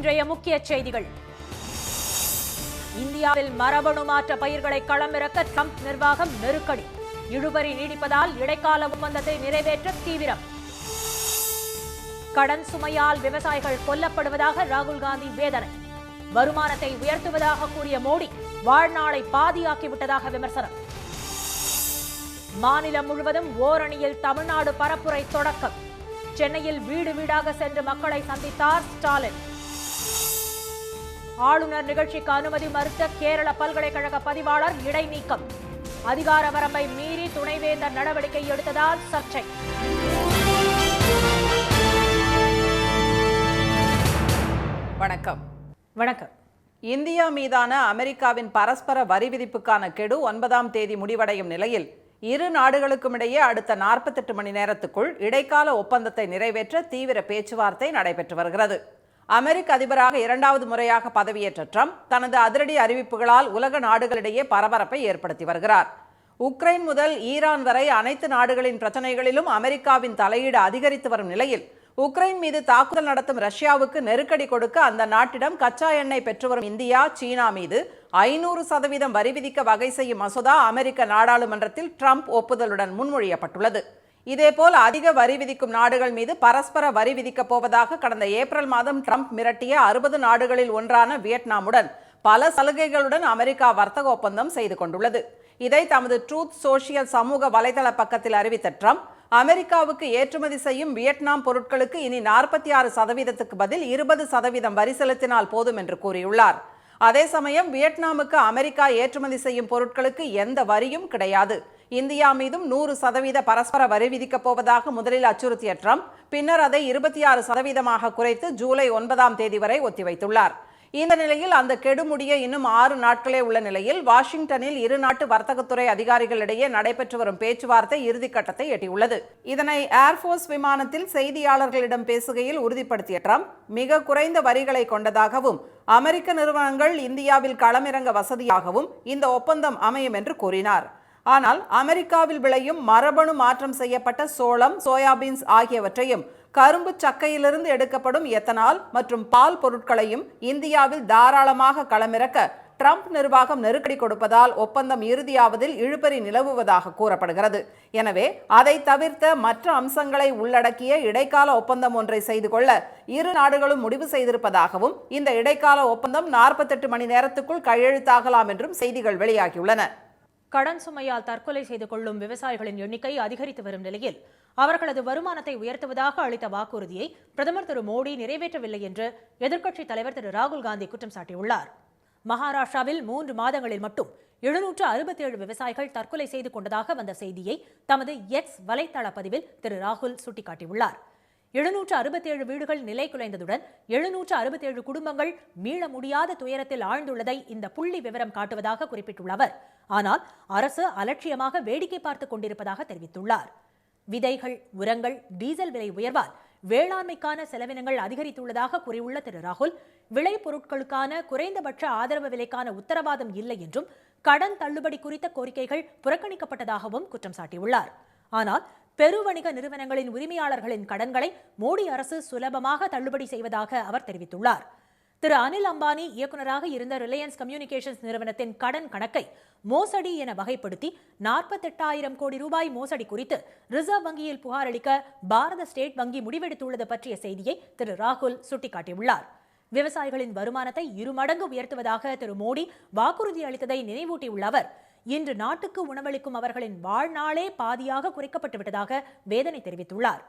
இன்றைய முக்கிய செய்திகள். இந்தியாவில் மரபணு மாற்ற பயிர்களை களமிறக்க ட்ரம்ப் நிர்வாகம் நெருக்கடி. இழுபறி நீடிப்பதால் இடைக்கால ஒப்பந்தத்தை நிறைவேற்ற தீவிரம். கடன் சுமையால் விவசாயிகள் கொல்லப்படுவதாக ராகுல் காந்தி வேதனை. வருமானத்தை உயர்த்துவதாக கூறிய மோடி வாழ்நாளை பாதியாக்கிவிட்டதாக விமர்சனம். மாநிலம் முழுவதும் ஓரணியில் தமிழ்நாடு பரப்புரை தொடக்கம். சென்னையில் வீடு வீடாக சென்று மக்களை சந்தித்தார் ஸ்டாலின். ஆளுநர் நிகழ்ச்சிக்கு அனுமதி மறுத்த கேரள பல்கலைக்கழக பதிவாளர் இடைநீக்கம். அதிகார வரம்பை மீறி துணைவேந்தர் நடவடிக்கை எடுத்ததால் சர்ச்சை. வணக்கம். வணக்கம். இந்தியா மீதான அமெரிக்காவின் பரஸ்பர வரி விதிப்புக்கான கெடு 9ஆம் தேதி முடிவடையும் நிலையில் இரு நாடுகளுக்கும் இடையே அடுத்த 48 மணி நேரத்துக்குள் இடைக்கால ஒப்பந்தத்தை நிறைவேற்ற தீவிர பேச்சுவார்த்தை நடைபெற்று வருகிறது. அமெரிக்க அதிபராக 2வது முறையாக பதவியேற்ற ட்ரம்ப் தனது அதிரடி அறிவிப்புகளால் உலக நாடுகளிடையே பரபரப்பை ஏற்படுத்தி வருகிறார். உக்ரைன் முதல் ஈரான் வரை அனைத்து நாடுகளின் பிரச்சனைகளிலும் அமெரிக்காவின் தலையீடு அதிகரித்து வரும் நிலையில் உக்ரைன் மீது தாக்குதல் நடத்தும் ரஷ்யாவுக்கு நெருக்கடி கொடுக்க அந்த நாட்டிடம் கச்சா எண்ணெய் பெற்று வரும் இந்தியா, சீனா மீது 500% வரி விதிக்க வகை செய்யும் மசோதா அமெரிக்க நாடாளுமன்றத்தில் ட்ரம்ப் ஒப்புதலுடன் முன்மொழியப்பட்டுள்ளது. இதேபோல் அதிக வரி விதிக்கும் நாடுகள் மீது பரஸ்பர வரி விதிக்கப் போவதாக கடந்த ஏப்ரல் மாதம் ட்ரம்ப் மிரட்டிய 60 நாடுகளில் ஒன்றான வியட்நாமுடன் பல சலுகைகளுடன் அமெரிக்கா வர்த்தக ஒப்பந்தம் செய்து கொண்டுள்ளது. இதை தமது ட்ரூத் சோஷியல் சமூக வலைதள பக்கத்தில் அறிவித்த ட்ரம்ப், அமெரிக்காவுக்கு ஏற்றுமதி செய்யும் வியட்நாம் பொருட்களுக்கு இனி 46%க்கு பதில் 20% வரி செலுத்தினால் போதும் என்று கூறியுள்ளார். அதே சமயம் வியட்நாமுக்கு அமெரிக்கா ஏற்றுமதி செய்யும் பொருட்களுக்கு எந்த வரியும் கிடையாது. இந்தியா மீதும் 100% பரஸ்பர வரி விதிக்கப் போவதாக முதலில் அச்சுறுத்திய ட்ரம்ப் பின்னர் அதை 26%ஆக குறைத்து ஜூலை 9ஆம் தேதி வரை ஒத்திவைத்துள்ளார். இந்த நிலையில் அந்த கெடு முடிய இன்னும் 6 நாட்களே உள்ள நிலையில் வாஷிங்டனில் இரு நாட்டு வர்த்தகத்துறை அதிகாரிகளிடையே நடைபெற்று வரும் பேச்சுவார்த்தை இறுதிக்கட்டத்தை எட்டியுள்ளது. இதனை ஏர்போர்ஸ் விமானத்தில் செய்தியாளர்களிடம் பேசுகையில் உறுதிப்படுத்திய ட்ரம்ப், மிக குறைந்த வரிகளை கொண்டதாகவும் அமெரிக்க நிறுவனங்கள் இந்தியாவில் களமிறங்க வசதியாகவும் இந்த ஒப்பந்தம் அமையும் என்று கூறினார். ஆனால் அமெரிக்காவில் விளையும் மரபணு மாற்றம் செய்யப்பட்ட சோளம், சோயாபீன்ஸ் ஆகியவற்றையும் கரும்பு சக்கையிலிருந்து எடுக்கப்படும் எத்தனால் மற்றும் பால் பொருட்களையும் இந்தியாவில் தாராளமாக களமிறக்க ட்ரம்ப் நிர்வாகம் நெருக்கடி கொடுப்பதால் ஒப்பந்தம் இறுதியாவதில் இழுபறி நிலவுவதாக கூறப்படுகிறது. எனவே அதை தவிர்த்த மற்ற அம்சங்களை உள்ளடக்கிய இடைக்கால ஒப்பந்தம் ஒன்றை செய்து கொள்ள இரு நாடுகளும் முடிவு செய்திருப்பதாகவும் இந்த இடைக்கால ஒப்பந்தம் 48 மணி நேரத்துக்குள் கையெழுத்தாகலாம் என்றும் செய்திகள் வெளியாகியுள்ளன. கடன் சுமையால் தற்கொலை செய்து கொள்ளும் விவசாயிகளின் எண்ணிக்கை அதிகரித்து வரும் நிலையில் அவர்களது வருமானத்தை உயர்த்துவதாக அளித்த வாக்குறுதியை பிரதமர் திரு மோடி நிறைவேற்றவில்லை என்று எதிர்க்கட்சித் தலைவர் திரு ராகுல் காந்தி குற்றம் சாட்டியுள்ளார். மகாராஷ்டிராவில் 3 மாதங்களில் மட்டும் 767 விவசாயிகள் தற்கொலை செய்து கொண்டதாக வந்த செய்தியை தமது எக்ஸ் வலைதள பதிவில் திரு ராகுல் சுட்டிக்காட்டியுள்ளார். 767 வீடுகள் நிலை குலைந்ததுடன் 767 குடும்பங்கள் மீள முடியாத துயரத்தில் ஆழ்ந்துள்ளதை இந்த புள்ளி விவரம் காட்டுவதாக குறிப்பிட்டுள்ள அவர், ஆனால் அரசு அலட்சியமாக வேடிக்கை பார்த்துக் கொண்டிருப்பதாக தெரிவித்துள்ளார். விதைகள், உரங்கள், டீசல் விலை உயர்வால் வேளாண்மைக்கான செலவினங்கள் அதிகரித்துள்ளதாக கூறியுள்ள திரு ராகுல், விளை பொருட்களுக்கான குறைந்தபட்ச ஆதரவு விலைக்கான உத்தரவாதம் இல்லை என்றும் கடன் தள்ளுபடி குறித்த கோரிக்கைகள் புறக்கணிக்கப்பட்டதாகவும் குற்றம் சாட்டியுள்ளார். ஆனால் பெருவணிக நிறுவனங்களின் உரிமையாளர்களின் கடன்களை மோடி அரசு சுலபமாக தள்ளுபடி செய்வதாக அவர் தெரிவித்துள்ளார். திரு அனில் அம்பானி இயக்குநராக இருந்த ரிலையன்ஸ் கம்யூனிகேஷன்ஸ் நிறுவனத்தின் கடன் கணக்கை மோசடி என வகைப்படுத்தி 48,000 கோடி ரூபாய் மோசடி குறித்து ரிசர்வ் வங்கியில் புகார் அளிக்க பாரத ஸ்டேட் வங்கி முடிவெடுத்துள்ளது பற்றிய செய்தியை திரு ராகுல் சுட்டிக்காட்டியுள்ளார். விவசாயிகளின் வருமானத்தை 2 மடங்கு உயர்த்துவதாக திரு மோடி வாக்குறுதி அளித்ததை நினைவூட்டியுள்ள அவர், இன்று நாட்டுக்கு உணவளிக்கும் அவர்களின் வாழ்நாளே பாதியாக குறைக்கப்பட்டு விட்டதாக வேதனை தெரிவித்துள்ளார்.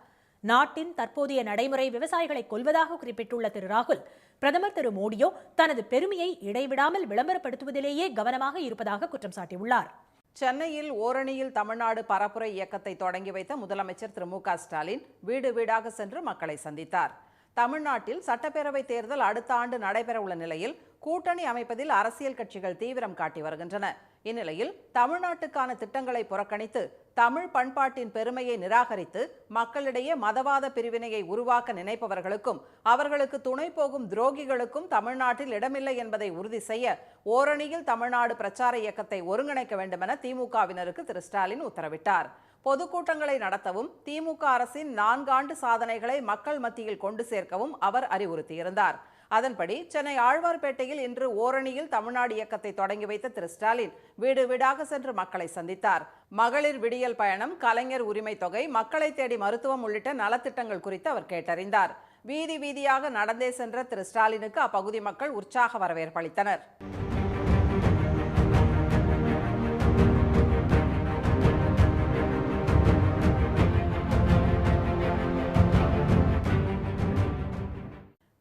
நாட்டின் தற்போதைய நடைமுறை விவசாயிகளை கொல்வதாக குறிப்பிட்டுள்ள திரு ராகுல், பிரதமர் திரு மோடியோ தனது பெருமையை இடைவிடாமல் விளம்பரப்படுத்துவதிலேயே கவனமாக இருப்பதாக குற்றம் சாட்டியுள்ளார். சென்னையில் ஓரணியில் தமிழ்நாடு பரப்புரை இயக்கத்தை தொடங்கி வைத்த முதலமைச்சர் திரு மு க ஸ்டாலின் வீடு வீடாக சென்று மக்களை சந்தித்தார். தமிழ்நாட்டில் சட்டப்பேரவை தேர்தல் அடுத்த ஆண்டு நடைபெறவுள்ள நிலையில் கூட்டணி அமைப்பதில் அரசியல் கட்சிகள் தீவிரம் காட்டி வருகின்றன. இந்நிலையில் தமிழ்நாட்டுக்கான திட்டங்களை புறக்கணித்து தமிழ் பண்பாட்டின் பெருமையை நிராகரித்து மக்களிடையே மதவாத பிரிவினையை உருவாக்க நினைப்பவர்களுக்கும் அவர்களுக்கு துணை போகும் துரோகிகளுக்கும் தமிழ்நாட்டில் இடமில்லை என்பதை உறுதி செய்ய ஓரணியில் தமிழ்நாடு பிரச்சார இயக்கத்தை ஒருங்கிணைக்க வேண்டும் என திமுகவினருக்கு திரு ஸ்டாலின் உத்தரவிட்டார். பொதுக்கூட்டங்களை நடத்தவும் திமுக அரசின் 4 ஆண்டு சாதனைகளை மக்கள் மத்தியில் கொண்டு சேர்க்கவும் அவர் அறிவுறுத்தியிருந்தார். அதன்படி சென்னை ஆழ்வார்பேட்டையில் இன்று ஓரணியில் தமிழ்நாடு இயக்கத்தை தொடங்கி வைத்த திரு ஸ்டாலின் வீடு வீடாக சென்று மக்களை சந்தித்தார். மகளிர் விடியல் பயணம், கலைஞர் உரிமை தொகை, மக்களை தேடி மருத்துவம் உள்ளிட்ட நலத்திட்டங்கள் குறித்து அவர் கேட்டறிந்தார். வீதி வீதியாக நடந்தே சென்ற திரு ஸ்டாலினுக்கு அப்பகுதி மக்கள் உற்சாக வரவேற்பளித்தனர்.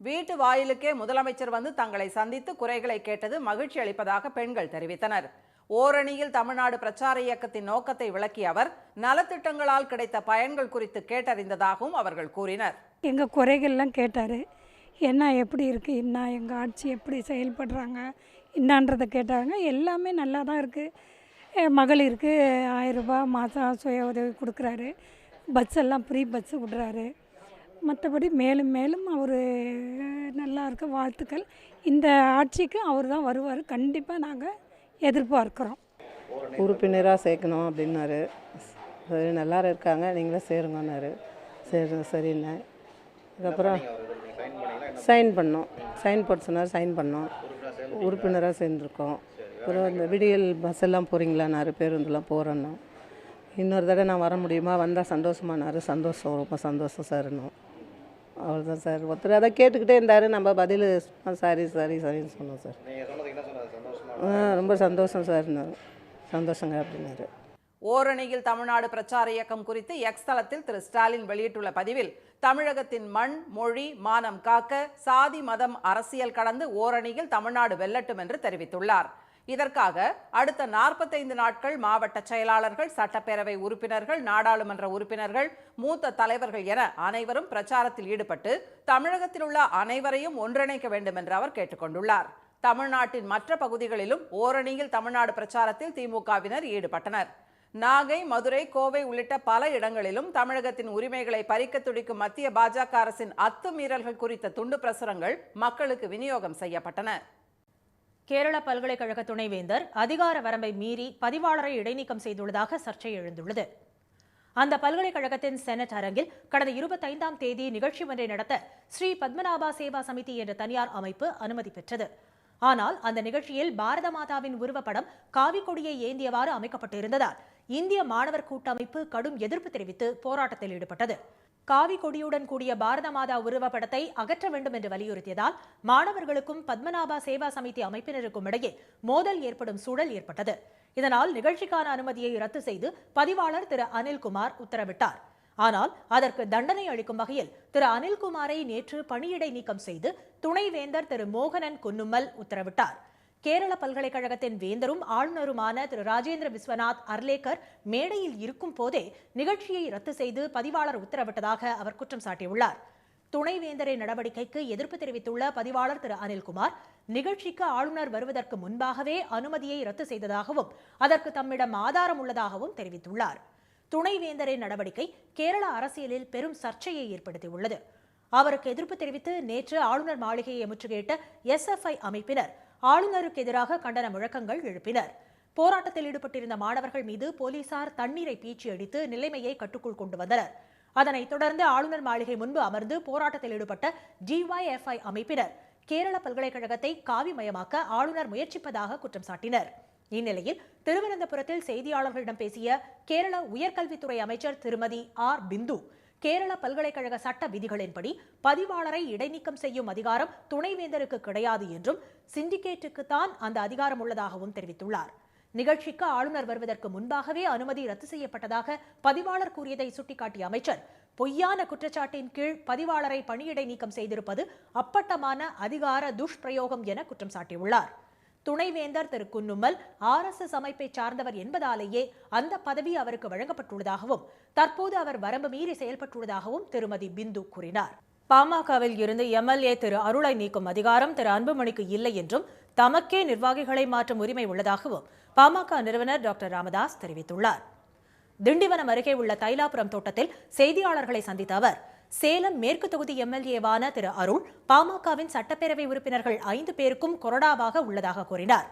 வீட்டு வாயிலுக்கே முதலமைச்சர் வந்து தங்களை சந்தித்து குறைகளை கேட்டது மகிழ்ச்சி அளிப்பதாக பெண்கள் தெரிவித்தனர். ஓரணியில் தமிழ்நாடு பிரச்சார இயக்கத்தின் நோக்கத்தை விளக்கிய அவர் நலத்திட்டங்களால் கிடைத்த பயன்கள் குறித்து கேட்டறிந்ததாகவும் அவர்கள் கூறினர். எங்கள் குறைகள்லாம் கேட்டார். என்ன எப்படி இருக்குது, என்ன எங்கள் ஆட்சி எப்படி செயல்படுறாங்க என்னன்றதை கேட்டாங்க. எல்லாமே நல்லா தான் இருக்குது. மகளிருக்கு 1000 ரூபாய் மாதம் சுய உதவி கொடுக்குறாரு. பஸ் எல்லாம் ஃப்ரீ பஸ்ஸு விடுறாரு. மற்றபடி மேலும் மேலும் அவர் நல்லா இருக்க வாழ்த்துக்கள். இந்த ஆட்சிக்கு அவர் தான் வருவார், கண்டிப்பாக நாங்கள் எதிர்பார்க்குறோம். உறுப்பினராக சேர்க்கணும் அப்படின்னாரு. சரி, நல்லா இருக்காங்க, நீங்களும் சேருங்கன்னாரு. சரி சரிண்ணே. அதுக்கப்புறம் சைன் பண்ணோம். சைன் போட்டு சொன்னார், சைன் பண்ணோம். உறுப்பினராக சேர்ந்துருக்கோம். அப்புறம் இந்த விடியல் பஸ் எல்லாம் போகிறீங்களான்னாரு. பேருந்துலாம் போகிறோன்னா. இன்னொரு தடவை நான் வர முடியுமா, வந்தால் சந்தோஷமானாரு. சந்தோஷம், ரொம்ப சந்தோஷம் சார்னும். அவ்வளோதான் சார். ஒருத்தர் அதை கேட்டுக்கிட்டே இருந்தார். நம்ம பதில் சாரி சரின்னு சொன்னோம் சார். ரொம்ப சந்தோஷம் சார், சந்தோஷங்க அப்படின்னாரு. ஓரணியில் தமிழ்நாடு பிரச்சார இயக்கம் குறித்து எக்ஸ் தளத்தில் திரு ஸ்டாலின் வெளியிட்டுள்ள பதிவில் தமிழகத்தின் மண், மொழி, மானம் காக்க சாதி, மதம், அரசியல் கடந்து ஓரணியில் தமிழ்நாடு வெல்லட்டும் என்று தெரிவித்துள்ளார். இதற்காக அடுத்த 45 நாட்கள் மாவட்ட செயலாளர்கள், சட்டப்பேரவை உறுப்பினர்கள், நாடாளுமன்ற உறுப்பினர்கள், மூத்த தலைவர்கள் என அனைவரும் பிரச்சாரத்தில் ஈடுபட்டு தமிழகத்தில் உள்ள அனைவரையும் ஒன்றிணைக்க வேண்டும் என்று அவர் கேட்டுக்கொண்டுள்ளார். தமிழ்நாட்டின் மற்ற பகுதிகளிலும் ஓரணியில் தமிழ்நாடு பிரச்சாரத்தில் திமுகவினர் ஈடுபட்டனர். நாகை, மதுரை, கோவை உள்ளிட்ட பல இடங்களிலும் தமிழகத்தின் உரிமைகளை பறிக்க துடிக்கும் மத்திய பாஜக அரசின் அத்துமீறல்கள் குறித்த துண்டு பிரசுரங்கள் மக்களுக்கு விநியோகம் செய்யப்பட்டன. கேரள பல்கலைக்கழக துணைவேந்தர் அதிகார வரம்பை மீறி பதிவாளரை இடைநீக்கம் செய்துள்ளதாக சர்ச்சை எழுந்துள்ளது. அந்த பல்கலைக்கழகத்தின் செனட் அரங்கில் கடந்த 25ஆம் தேதி நிகழ்ச்சி ஒன்றை நடத்த ஸ்ரீ பத்மநாபா சேவா சமிதி என்ற தனியார் அமைப்பு அனுமதி பெற்றது. ஆனால் அந்த நிகழ்ச்சியில் பாரத மாதாவின் உருவப்படம் காவி கொடியை ஏந்தியவாறு அமைக்கப்பட்டிருந்ததால் இந்திய மாணவர் கூட்டமைப்பு கடும் எதிர்ப்பு தெரிவித்து போராட்டத்தில் ஈடுபட்டது. காவி கொடியுடன் கூடிய பாரத மாதா உருவப்படத்தை அகற்ற வேண்டும் என்று வலியுறுத்தியதால் மாணவர்களுக்கும் பத்மநாபா சேவா சமிதி அமைப்பினருக்கும் இடையே மோதல் ஏற்படும் சூழல் ஏற்பட்டது. இதனால் நிகழ்ச்சிக்கான அனுமதியை ரத்து செய்து பதிவாளர் திரு அனில்குமார் உத்தரவிட்டார். ஆனால் அதற்கு தண்டனை அளிக்கும் வகையில் திரு அனில்குமாரை நேற்று பணியிடை நீக்கம் செய்து துணைவேந்தர் திரு மோகனன் குன்னுமல் உத்தரவிட்டார். கேரள பல்கலைக்கழகத்தின் வேந்தரும் ஆளுநருமான திரு ராஜேந்திர விஸ்வநாத் அர்லேக்கர் மேடையில் இருக்கும் போதே நிகழ்ச்சியை ரத்து செய்து பதிவாளர் உத்தரவிட்டதாக அவர் குற்றம் சாட்டியுள்ளார். துணைவேந்தரின் நடவடிக்கைக்கு எதிர்ப்பு தெரிவித்துள்ள பதிவாளர் திரு அனில்குமார் நிகழ்ச்சிக்கு ஆளுநர் வருவதற்கு முன்பாகவே அனுமதியை ரத்து செய்ததாகவும் அதற்கு தம்மிடம் ஆதாரம் உள்ளதாகவும் தெரிவித்துள்ளார். துணைவேந்தரின் நடவடிக்கை கேரள அரசியலில் பெரும் சர்ச்சையை ஏற்படுத்தியுள்ளது. அவருக்கு எதிர்ப்பு தெரிவித்து நேற்று ஆளுநர் மாளிகையை முற்றுகையிட்ட SFI அமைப்பினர் ஆளுநருக்கு எதிராக கண்டன முழக்கங்கள் எழுப்பினர். போராட்டத்தில் ஈடுபட்டிருந்த மாணவர்கள் மீது போலீசார் தண்ணீரை பீச்சி அடித்து நிலைமையை கட்டுக்குள் கொண்டு வந்தனர். அதனைத் தொடர்ந்து ஆளுநர் மாளிகை முன்பு அமர்ந்து போராட்டத்தில் ஈடுபட்ட GYFI அமைப்பினர் கேரள பல்கலைக்கழகத்தை காவிமயமாக்க ஆளுநர் முயற்சிப்பதாக குற்றம் சாட்டினர். இந்நிலையில் திருவனந்தபுரத்தில் செய்தியாளர்களிடம் பேசிய கேரள உயர்கல்வித்துறை அமைச்சர் திருமதி R. பிந்து கேரள பல்கலைக்கழக சட்ட விதிகளின்படி பதிவாளரை இடைநீக்கம் செய்யும் அதிகாரம் துணைவேந்தருக்கு கிடையாது என்றும் சிண்டிகேட்டுக்குத்தான் அந்த அதிகாரம் உள்ளதாகவும் தெரிவித்துள்ளார். நிகழ்ச்சிக்கு ஆளுநர் வருவதற்கு முன்பாகவே அனுமதி ரத்து செய்யப்பட்டதாக பதிவாளர் கூறியதை சுட்டிக்காட்டிய அமைச்சர் பொய்யான குற்றச்சாட்டின் கீழ் பதிவாளரை பணியிடை நீக்கம் செய்திருப்பது அப்பட்டமான அதிகார துஷ்பிரயோகம் என குற்றம் சாட்டியுள்ளார். துணைவேந்தர் திரு குன்னுமல் RSS அமைப்பை சார்ந்தவர் என்பதாலேயே அந்த பதவி அவருக்கு வழங்கப்பட்டுள்ளதாகவும் தற்போது அவர் வரம்பு மீறி செயல்பட்டுள்ளதாகவும் திருமதி பிந்து கூறினார். பாமகவில் இருந்து MLA திரு அருளை நீக்கும் அதிகாரம் திரு அன்புமணிக்கு இல்லை என்றும் தமக்கே நிர்வாகிகளை மாற்றும் உரிமை உள்ளதாகவும் பாமக நிறுவனர் டாக்டர் ராமதாஸ் தெரிவித்துள்ளார். திண்டிவனம் அருகே உள்ள தைலாபுரம் தோட்டத்தில் செய்தியாளர்களை சந்தித்த அவர் சேலம் மேற்கு தொகுதி MLAவான திரு அருள் பாமகவின் சட்டப்பேரவை உறுப்பினர்கள் 5 பேருக்கும் கொறடாவாக உள்ளதாக கூறினார்.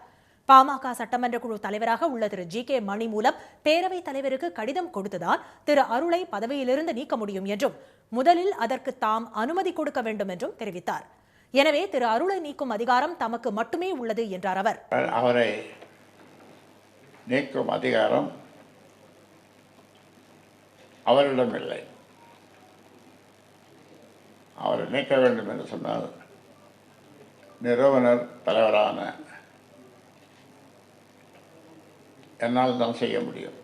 பாமக சட்டமன்ற குழு தலைவராக உள்ள திரு GK மணி மூலம் பேரவைத் தலைவருக்கு கடிதம் கொடுத்துதான் திரு அருளை பதவியிலிருந்து நீக்க முடியும் என்றும் முதலில் அதற்கு தாம் அனுமதி கொடுக்க வேண்டும் என்றும் தெரிவித்தார். எனவே திரு அருளை நீக்கும் அதிகாரம் தமக்கு மட்டுமே உள்ளது என்றார் அவர். அவரை நீக்கும் அதிகாரம் அவரிடம் இல்லை. அவரை நீக்க வேண்டும் என்று சொன்னால் நிறுவனர் தலைவரான என்னால் தான் செய்ய முடியும்.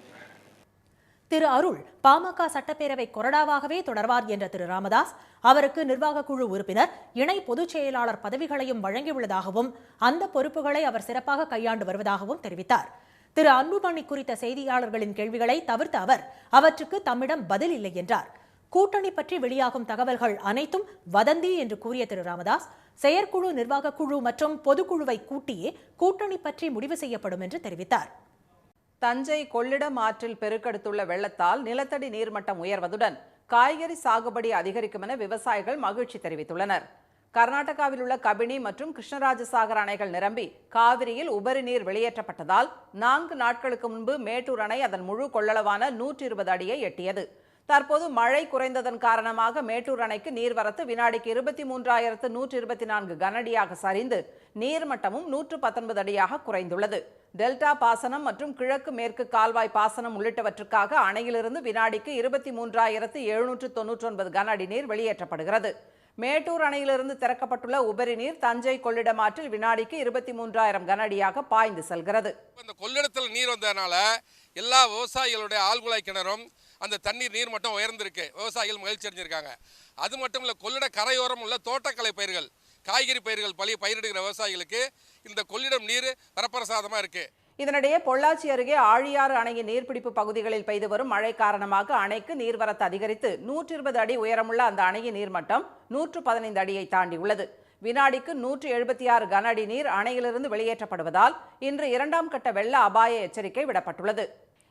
திரு அருள் பாமக சட்டப்பேரவை கொறடாவாகவே தொடர்வார் என்ற திரு ராமதாஸ் அவருக்கு நிர்வாக குழு உறுப்பினர், இணை பொதுச் செயலாளர் பதவிகளையும் வழங்கியுள்ளதாகவும் அந்த பொறுப்புகளை அவர் சிறப்பாக கையாண்டு வருவதாகவும் தெரிவித்தார். திரு அன்புமணி குறித்த செய்தியாளர்களின் கேள்விகளை தவிர்த்த அவர் அவற்றுக்கு தம்மிடம் பதில் இல்லை என்றார். கூட்டணி பற்றி வெளியாகும் தகவல்கள் அனைத்தும் வதந்தி என்று கூறிய திரு ராமதாஸ், செயற்குழு, நிர்வாக குழு மற்றும் பொதுக்குழுவை கூட்டியே கூட்டணி பற்றி முடிவு செய்யப்படும் என்று தெரிவித்தார். தஞ்சை கொள்ளிடம் ஆற்றில் பெருக்கெடுத்துள்ள வெள்ளத்தால் நிலத்தடி நீர்மட்டம் உயர்வதுடன் காய்கறி சாகுபடி அதிகரிக்கும் என விவசாயிகள் மகிழ்ச்சி தெரிவித்துள்ளனர். கர்நாடகாவில் உள்ள கபினி மற்றும் கிருஷ்ணராஜசாகர் அணைகள் நிரம்பி காவிரியில் உபரி நீர் வெளியேற்றப்பட்டதால் 4 நாட்களுக்கு முன்பு மேட்டூர் அணை அதன் முழு கொள்ளளவான 120 அடியை எட்டியது. தற்போது மழை குறைந்ததன் காரணமாக மேட்டூர் அணைக்கு நீர்வரத்து வினாடிக்கு 23,124 கனஅடியாக சரிந்து நீர்மட்டமும் 119 அடியாக குறைந்துள்ளது. டெல்டா பாசனம் மற்றும் கிழக்கு மேற்கு கால்வாய் பாசனம் உள்ளிட்டவற்றுக்காக அணையிலிருந்து வினாடிக்கு 23,799 கன அடி நீர் வெளியேற்றப்படுகிறது. மேட்டூர் அணையிலிருந்து திறக்கப்பட்டுள்ள உபரி நீர் தஞ்சை கொள்ளிடம் ஆற்றில் வினாடிக்கு 23,000 கன அடியாக பாய்ந்து செல்கிறது. இந்த கொள்ளிடத்தில் நீர் வந்ததனால எல்லா விவசாயிகளுடைய ஆழ்குழாய் கிணறும் அந்த தண்ணீர் நீர் மட்டும் உயர்ந்திருக்கு. விவசாயிகள் மகிழ்ச்சி அடைஞ்சிருக்காங்க. அது மட்டும் இல்லை, கொள்ளிட கரையோரம் உள்ள தோட்டக்கலை பயிர்கள், காய்கறி பயிர்கள் பயிரிடுகிற விவசாயிகளுக்கு இந்த கொள்ளிடம் நீர் வரப்பிரசாதமாக இருக்கு. இதனிடையே பொள்ளாச்சி அருகே ஆழியாறு அணையின் நீர்பிடிப்பு பகுதிகளில் பெய்து வரும் மழை காரணமாக அணைக்கு நீர்வரத்து அதிகரித்து 120 அடி உயரமுள்ள அந்த அணையின் நீர்மட்டம் 115 அடியை தாண்டியுள்ளது. வினாடிக்கு 176 கன அடி நீர் அணையிலிருந்து வெளியேற்றப்படுவதால் இன்று 2ஆம் கட்ட வெள்ள அபாய எச்சரிக்கை விடப்பட்டுள்ளது.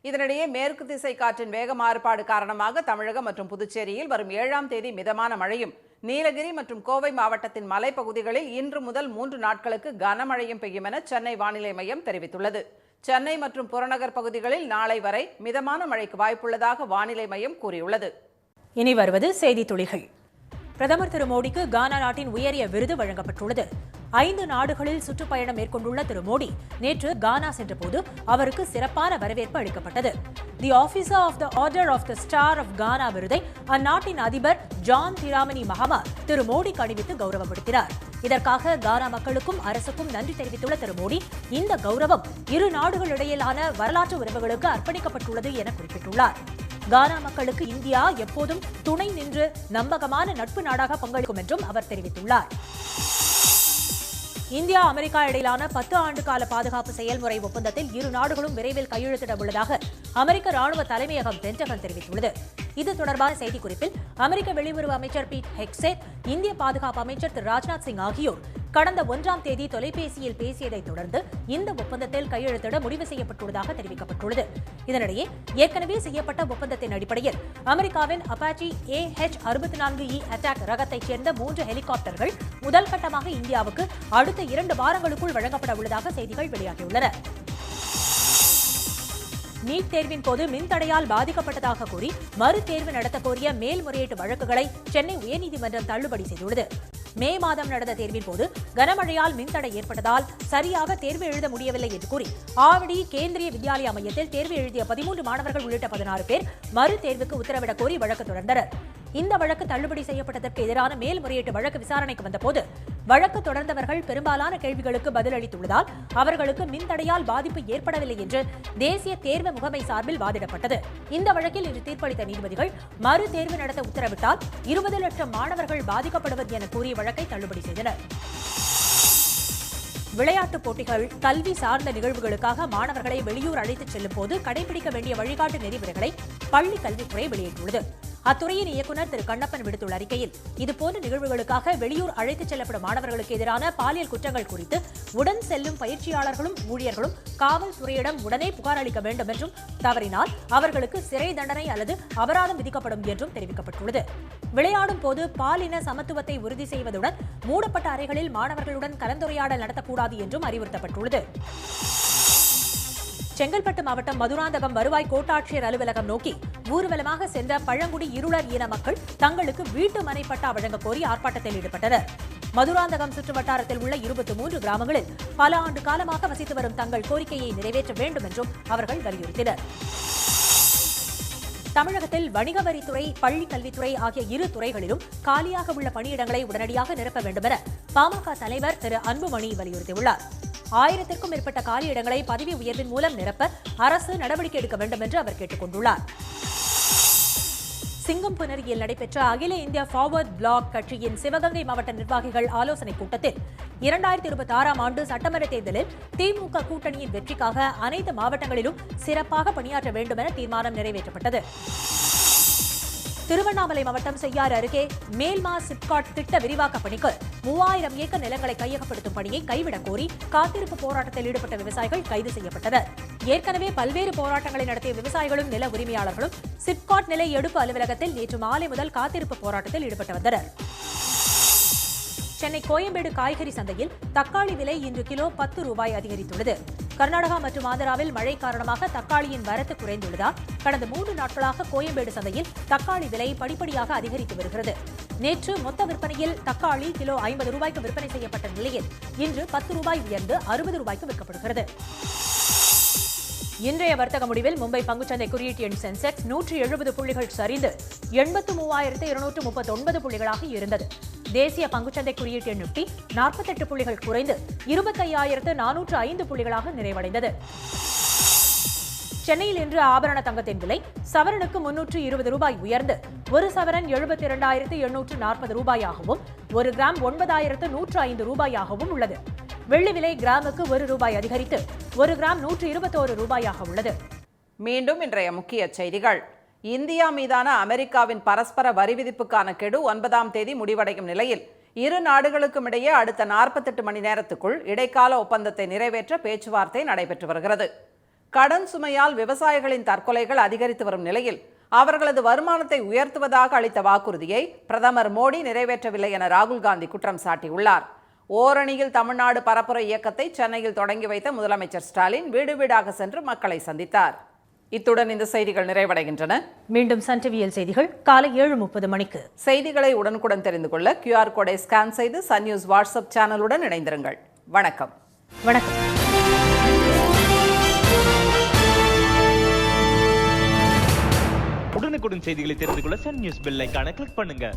இதனிடையே மேற்கு திசை காற்றின் வேக மாறுபாடு காரணமாக தமிழகம் மற்றும் புதுச்சேரியில் வரும் 7ஆம் தேதி மிதமான மழையும், நீலகிரி மற்றும் கோவை மாவட்டத்தின் மலைப்பகுதிகளில் இன்று முதல் 3 நாட்களுக்கு கனமழையும் பெய்யும் என சென்னை வானிலை மையம் தெரிவித்துள்ளது. சென்னை மற்றும் புறநகர் பகுதிகளில் நாளை வரை மிதமான மழைக்கு வாய்ப்புள்ளதாக வானிலை மையம் கூறியுள்ளது. இனி வருவது செய்தி துளிகள். பிரதமர் திரு மோடிக்கு கானா நாட்டின் உயரிய விருது வழங்கப்பட்டுள்ளது. 5 நாடுகளில் சுற்றுப்பயணம் மேற்கொண்டுள்ள திரு மோடி நேற்று கானா சென்றபோது அவருக்கு சிறப்பான வரவேற்பு அளிக்கப்பட்டது. The officer of the order of the star of Ghana விருதை அந்நாட்டின் அதிபர் ஜான் திராமணி மஹாமா திரு மோடிக்கு அணிவித்து கௌரவப்படுத்தினார். இதற்காக கானா மக்களுக்கும் அரசுக்கும் நன்றி தெரிவித்துள்ள திரு மோடி, இந்த கௌரவம் இரு நாடுகளிடையிலான வரலாற்று உறவுகளுக்கு அர்ப்பணிக்கப்பட்டுள்ளது என குறிப்பிட்டுள்ளார். கானா மக்களுக்கு இந்தியா எப்போதும் துணை நின்று நம்பகமான நட்பு நாடாக பங்களிக்கும் என்றும் அவர் தெரிவித்துள்ளார். இந்தியா அமெரிக்கா இடையிலான 10 ஆண்டு கால பாதுகாப்பு செயல்முறை ஒப்பந்தத்தில் இரு நாடுகளும் விரைவில் கையெழுத்திட உள்ளதாக அமெரிக்க ராணுவ தலைமையகம் பென்டகன் தெரிவித்துள்ளது. இது தொடர்பான செய்திக்குறிப்பில் அமெரிக்க வெளியுறவு அமைச்சர் பீட் ஹெக்ஸெட், இந்திய பாதுகாப்பு அமைச்சர் திரு ராஜ்நாத் சிங் ஆகியோர் கடந்த 1ஆம் தேதி தொலைபேசியில் பேசியதைத் தொடர்ந்து இந்த ஒப்பந்தத்தில் கையெழுத்திட முடிவு செய்யப்பட்டுள்ளதாக தெரிவிக்கப்பட்டுள்ளது. இதனிடையே ஏற்கனவே செய்யப்பட்ட ஒப்பந்தத்தின் அடிப்படையில் அமெரிக்காவின் அபாச்சி AH-64E அட்டாக் ரகத்தைச் சேர்ந்த 3 ஹெலிகாப்டர்கள் முதல் கட்டமாக இந்தியாவுக்கு அடுத்த 2 வாரங்களுக்குள் வழங்கப்பட உள்ளதாக செய்திகள் வெளியாகியுள்ளன. நீட் தேர்வின் போது மின்தடையால் பாதிக்கப்பட்டதாக கூறி மறு தேர்வு நடத்த கோரிய மேல்முறையீட்டு வழக்குகளை சென்னை உயர்நீதிமன்றம் தள்ளுபடி செய்துள்ளது. மே மாதம் நடந்த தேர்வின் போது கனமழையால் மின்தடை ஏற்பட்டதால் சரியாக தேர்வு எழுத முடியவில்லை என்று கூறி ஆவடி கேந்திரிய வித்யாலயா மையத்தில் தேர்வு எழுதிய 13 மாணவர்கள் உள்ளிட்ட 16 பேர் மறு தேர்வுக்கு உத்தரவிடக் கோரி வழக்கு தொடர்ந்தனர். இந்த வழக்கு தள்ளுபடி செய்யப்பட்டதற்கு எதிரான மேல்முறையீட்டு வழக்கு விசாரணைக்கு வந்தபோது வழக்கு தொடர்ந்தவர்கள் பெரும்பாலான கேள்விகளுக்கு பதிலளித்துள்ளதால் அவர்களுக்கு மின்தடையால் பாதிப்பு ஏற்படவில்லை என்று தேசிய தேர்வு முகமை சார்பில் வாதிடப்பட்டது. இந்த வழக்கில் இன்று தீர்ப்பளித்த நீதிபதிகள் மறு தேர்வு நடத்த உத்தரவிட்டால் 20 லட்சம் மாணவர்கள் பாதிக்கப்படுவது என கூறிய வழக்கை தள்ளுபடி செய்தனர். விளையாட்டுப் போட்டிகள், கல்வி சார்ந்த நிகழ்வுகளுக்காக மாணவர்களை வெளியூர் அழைத்துச் செல்லும் போது கடைபிடிக்க வேண்டிய வழிகாட்டு நெறிமுறைகளை பள்ளிக் கல்வித்துறை வெளியிட்டுள்ளது. அத்துறையின் இயக்குநர் திரு கண்ணப்பன் விடுத்துள்ள அறிக்கையில், இதுபோன்ற நிகழ்வுகளுக்காக வெளியூர் அழைத்துச் செல்லப்படும் மாணவர்களுக்கு எதிரான பாலியல் குற்றங்கள் குறித்து உடன் செல்லும் பயிற்சியாளர்களும் ஊழியர்களும் காவல்துறையிடம் உடனே புகார் அளிக்க வேண்டும் என்றும், தவறினால் அவர்களுக்கு சிறை தண்டனை அல்லது அபராதம் விதிக்கப்படும் என்றும் தெரிவிக்கப்பட்டுள்ளது. விளையாடும் போது பாலின சமத்துவத்தை உறுதி செய்வதுடன் மூடப்பட்ட அறைகளில் மாணவர்களுடன் கலந்துரையாடல் நடத்தக்கூடாது என்றும் அறிவுறுத்தப்பட்டுள்ளது. செங்கல்பட்டு மாவட்டம் மதுராந்தகம் வருவாய் கோட்டாட்சியர் அலுவலகம் நோக்கி ஊர்வலமாக சென்ற பழங்குடி இருளர் இன மக்கள் தங்களுக்கு வீட்டு மனை பட்டா வழங்க கோரி ஆர்ப்பாட்டத்தில் ஈடுபட்டனர். மதுராந்தகம் சுற்று வட்டாரத்தில் உள்ள 23 கிராமங்களில் பல ஆண்டு காலமாக வசித்து வரும் தங்கள் கோரிக்கையை நிறைவேற்ற வேண்டும் என்றும் அவர்கள் வலியுறுத்தினர். தமிழகத்தில் வணிக வரித்துறை, பள்ளிக் கல்வித்துறை ஆகிய இரு துறைகளிலும் காலியாக உள்ள பணியிடங்களை உடனடியாக நிரப்ப வேண்டும் என பாமக தலைவர் திரு அன்புமணி வலியுறுத்தியுள்ளார். 1000க்கும் மேற்பட்ட காலியிடங்களை பதவி உயர்வின் மூலம் நிரப்ப அரசு நடவடிக்கை எடுக்க வேண்டும் என்று அவர் கேட்டுக் கொண்டுள்ளார். சிங்கம்புணரியில் நடைபெற்ற அகில இந்திய ஃபார்வர்ட் பிளாக் கட்சியின் சிவகங்கை மாவட்ட நிர்வாகிகள் ஆலோசனைக் கூட்டத்தில் 2026ஆம் ஆண்டு சட்டமன்ற தேர்தலில் திமுக கூட்டணியின் வெற்றிக்காக அனைத்து மாவட்டங்களிலும் சிறப்பாக பணியாற்ற வேண்டும் என தீர்மானம் நிறைவேற்றப்பட்டது. திருவண்ணாமலை மாவட்டம் செய்யாறு அருகே மேல்மா சிப்காட் திட்ட விரிவாக்க பணிக்கு 3000 ஏக்கர் நிலங்களை கையகப்படுத்தும் பணியை கைவிடக் கோரி காத்திருப்பு போராட்டத்தில் ஈடுபட்ட விவசாயிகள் கைது செய்யப்பட்டனர். ஏற்கனவே பல்வேறு போராட்டங்களை நடத்திய விவசாயிகளும் நில உரிமையாளர்களும் சிப்காட் நில எடுப்பு அலுவலகத்தில் நேற்று மாலை முதல் காத்திருப்பு போராட்டத்தில் ஈடுபட்டு வந்தனர். சென்னை கோயம்பேடு காய்கறி சந்தையில் தக்காளி விலை இன்று கிலோ 10 ரூபாய் அதிகரித்துள்ளது. கர்நாடகா மற்றும் ஆந்திராவில் மழை காரணமாக தக்காளியின் வரத்து குறைந்துள்ளதால் கடந்த 3 நாட்களாக கோயம்பேடு சந்தையில் தக்காளி விலை படிப்படியாக அதிகரித்து வருகிறது. நேற்று மொத்த விற்பனையில் தக்காளி கிலோ 50 ரூபாய்க்கு விற்பனை செய்யப்பட்ட நிலையில் இன்று 10 ரூபாய் உயர்ந்து 60 ரூபாய்க்கு விற்கப்படுகிறது. இன்றைய வர்த்தக முடிவில் மும்பை பங்குச்சந்தை குறியீட்டு எண் சென்செக்ஸ் 170 புள்ளிகள் சரிந்து 83,239 புள்ளிகளாக இருந்தது. தேசிய பங்குச்சந்தை குறியீட்டு எண் நிஃப்டி 48 புள்ளிகள் குறைந்து 25,405 புள்ளிகளாக நிறைவடைந்தது. சென்னையில் இன்று ஆபரண தங்கத்தின் விலை சவரனுக்கு 320 ரூபாய் உயர்ந்து ஒரு சவரன் 72,840 ரூபாயாகவும் ஒரு கிராம் 9,105 ரூபாயாகவும் உள்ளது. வெள்ளி விலை கிராமுக்கு 1 ரூபாய் அதிகரித்து ஒரு கிராம் 121 ரூபாயாக உள்ளது. மீண்டும் இன்றைய முக்கிய செய்திகள். இந்தியா மீதான அமெரிக்காவின் பரஸ்பர வரி விதிப்புக்கான கெடு 9ஆம் தேதி முடிவடையும் நிலையில் இரு நாடுகளுக்கும் இடையே அடுத்த 48 மணி நேரத்துக்குள் இடைக்கால ஒப்பந்தத்தை நிறைவேற்ற பேச்சுவார்த்தை நடைபெற்று வருகிறது. கடன் சுமையால் விவசாயிகளின் தற்கொலைகள் அதிகரித்து வரும் நிலையில் அவர்களது வருமானத்தை உயர்த்துவதாக அளித்த வாக்குறுதியை பிரதமர் மோடி நிறைவேற்றவில்லை என ராகுல் காந்தி குற்றம் சாட்டியுள்ளார். ஓரணியில் தமிழ்நாடு பரப்புரை இயக்கத்தை சென்னையில் தொடங்கி வைத்த முதலமைச்சர் ஸ்டாலின் வீடு வீடாக சென்று மக்களை சந்தித்தார். இத்துடன் இந்த செய்திகள் நிறைவடைகின்றன. மீண்டும் சன் டிவியில் செய்திகள் காலை 7:30 மணிக்கு. செய்திகளை உடனுக்குடன் தெரிந்து கொள்ள QR கோடை ஸ்கேன் செய்து சன் நியூஸ் வாட்ஸ்அப் சேனலுடன் இணைந்திருங்கள். வணக்கம். வணக்கம். உடனுக்குடன் செய்திகளை தெரிந்து கொள்ள சன் நியூஸ் பெல் ஐகானை கிளிக் பண்ணுங்க.